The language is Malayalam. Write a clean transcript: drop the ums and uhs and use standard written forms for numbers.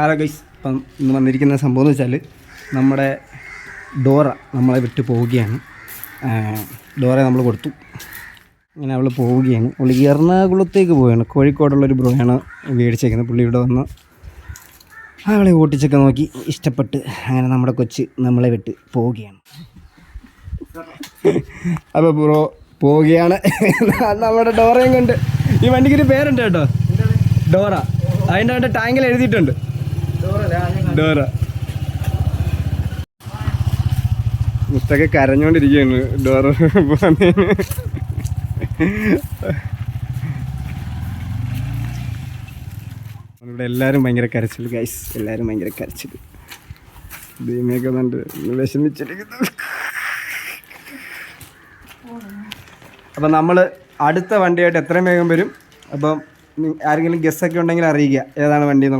ഹലോ ഗൈസ്, ഇപ്പം ഇന്ന് വന്നിരിക്കുന്ന സംഭവം എന്ന് വെച്ചാൽ നമ്മുടെ ഡോറ നമ്മളെ വിട്ട് പോവുകയാണ്. ഡോറ നമ്മൾ കൊടുത്തു, അങ്ങനെ അവൾ പോവുകയാണ്. അവൾ എറണാകുളത്തേക്ക് പോവുകയാണ്. കോഴിക്കോടുള്ളൊരു ബ്രോയാണ് മേടിച്ചേക്കുന്നത്. പുള്ളി ഇവിടെ വന്ന് അവളെ ഓട്ടിച്ചൊക്കെ നോക്കി ഇഷ്ടപ്പെട്ട് അങ്ങനെ നമ്മുടെ കൊച്ച് നമ്മളെ വിട്ട് പോവുകയാണ്. അപ്പോൾ ബ്രോ പോവുകയാണ് നമ്മുടെ ഡോറയും കൊണ്ട്. ഈ വണ്ടിക്കൊരു പേരുണ്ട് കേട്ടോ, ഡോറ. അതിൻ്റെ അവിടെ ടാങ്കിൽ എഴുതിയിട്ടുണ്ട് ഡോറ. മുത്തൊക്കെ കരഞ്ഞോണ്ടിരിക്കുകയാണ് ഡോറ പോന്നേന്. ഇവിടെ എല്ലാവരും ഭയങ്കര കരച്ചിൽ ഗൈസ്, എല്ലാവരും ഭയങ്കര കരച്ചിൽ. ദീമയൊക്കെ കണ്ട് വിഷമിച്ചിരിക്കുന്നു. അപ്പം നമ്മൾ അടുത്ത വണ്ടിയായിട്ട് എത്രയും വേഗം വരും. അപ്പം ആരെങ്കിലും ഗസ്സൊക്കെ ഉണ്ടെങ്കിൽ അറിയിക്കുക ഏതാണ് വണ്ടി എന്നുള്ളത്.